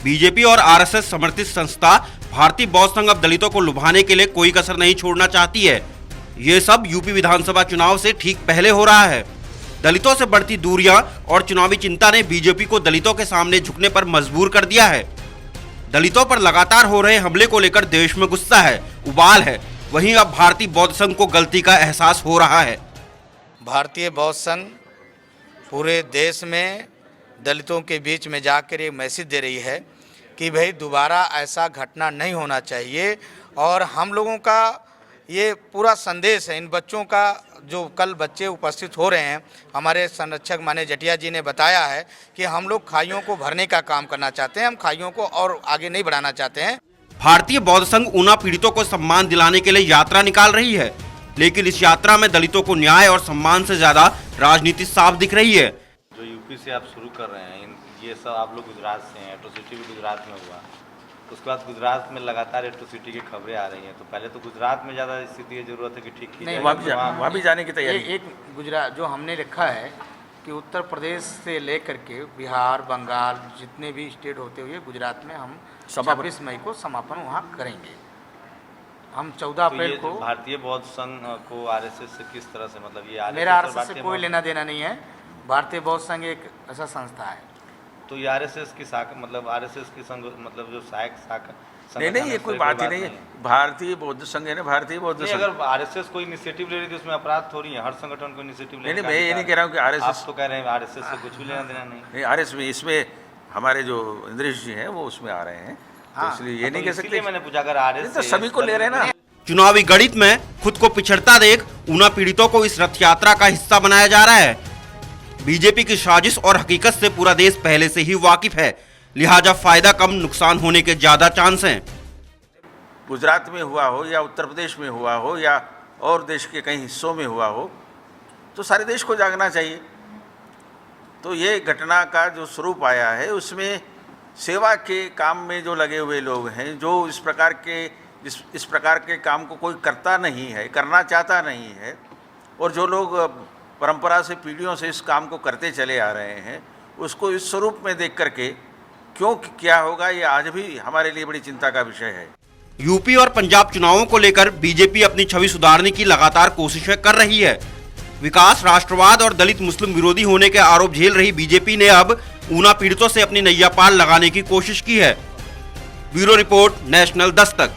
BJP और RSS समर्थित संस्था भारतीय बौद्ध संघ अब दलितों को लुभाने के लिए कोई कसर नहीं छोड़ना चाहती है। ये सब यूपी विधानसभा चुनाव से ठीक पहले हो रहा है। दलितों से बढ़ती दूरियां और चुनावी चिंता ने बीजेपी को दलितों के सामने झुकने पर मजबूर कर दिया है। दलितों पर लगातार हो रहे हमले को लेकर देश में गुस्सा है, उबाल है। वहीं अब भारतीय बौद्ध संघ को गलती का एहसास हो रहा है। भारतीय बौद्ध संघ पूरे देश में दलितों के बीच में जाकर एक मैसेज दे रही है कि भाई दोबारा ऐसा घटना नहीं होना चाहिए। और हम लोगों का ये पूरा संदेश है, इन बच्चों का जो कल बच्चे उपस्थित हो रहे हैं, हमारे संरक्षक माने जटिया जी ने बताया है कि हम लोग खाइयों को भरने का काम करना चाहते हैं, हम खाइयों को और आगे नहीं बढ़ाना चाहते हैं। भारतीय बौद्ध संघ ऊना पीड़ितों को सम्मान दिलाने के लिए यात्रा निकाल रही है, लेकिन इस यात्रा में दलितों को न्याय और सम्मान से ज्यादा राजनीति साफ दिख रही है। जो यूपी से आप शुरू कर रहे हैं, ये सब आप लोग गुजरात से हैं, एट्रोसिटी भी गुजरात में हुआ, उसके बाद गुजरात में लगातार एट्रोसिटी की खबरें आ रही हैं। तो पहले तो गुजरात में ज़्यादा स्थिति की जरूरत है कि ठीक की जाए, वहाँ भी जाने की तैयारी। एक गुजरात जो हमने रखा है कि उत्तर प्रदेश से लेकर के बिहार, बंगाल, जितने भी स्टेट होते हुए गुजरात में हम 26 मई को समापन वहाँ करेंगे। हम 14 अप्रैल को भारतीय बौद्ध संघ को आरएसएस से किस तरह से, मतलब ये मेरा आरएसएस से कोई लेना देना नहीं है। भारतीय बौद्ध संघ एक ऐसा संस्था है। तो ये आरएसएस की शाखा, मतलब आरएसएस की संघ, मतलब जो सहायक शाखा नहीं, ये कोई बात ही नहीं है। भारतीय बौद्ध संघ है ना, भारतीय बौद्ध संघ। अगर आरएसएस कोई इनिशिएटिव ले रही थी उसमें अपराध थोड़ी है, हर संगठन को इनिशिएटिव नहीं, मैं ये नहीं कह रहा हूँ कि आरएसएस, आप तो कह रहे हैं आरएसएस से कुछ भी लेना देना नहीं। आरएसएस में इसमें हमारे जो इंद्रेश जी हैं वो उसमें आ रहे हैं, तो इसलिए ये नहीं कह सकते। मैंने पूछा अगर आरएसएस तो सभी को ले रहे हैं ना। चुनावी गणित में खुद को पिछड़ता देख ऊना पीड़ितों को इस रथ यात्रा का हिस्सा बनाया जा रहा है। बीजेपी की साजिश और हकीकत से पूरा देश पहले से ही वाकिफ है, लिहाजा फायदा कम, नुकसान होने के ज्यादा चांस हैं। गुजरात में हुआ हो या उत्तर प्रदेश में हुआ हो या और देश के कई हिस्सों में हुआ हो, तो सारे देश को जागना चाहिए। तो ये घटना का जो स्वरूप आया है उसमें सेवा के काम में जो लगे हुए लोग हैं, जो इस प्रकार के काम को कोई करता नहीं है, करना चाहता नहीं है, और जो लोग परंपरा से पीढ़ियों से इस काम को करते चले आ रहे हैं, उसको इस स्वरूप में देख करके क्यों क्या होगा, ये आज भी हमारे लिए बड़ी चिंता का विषय है। यूपी और पंजाब चुनावों को लेकर बीजेपी अपनी छवि सुधारने की लगातार कोशिशें कर रही है। विकास, राष्ट्रवाद और दलित मुस्लिम विरोधी होने के आरोप झेल रही बीजेपी ने अब ऊना पीड़ितों से अपनी नैया पार लगाने की कोशिश की है। Bureau report, national Dastak.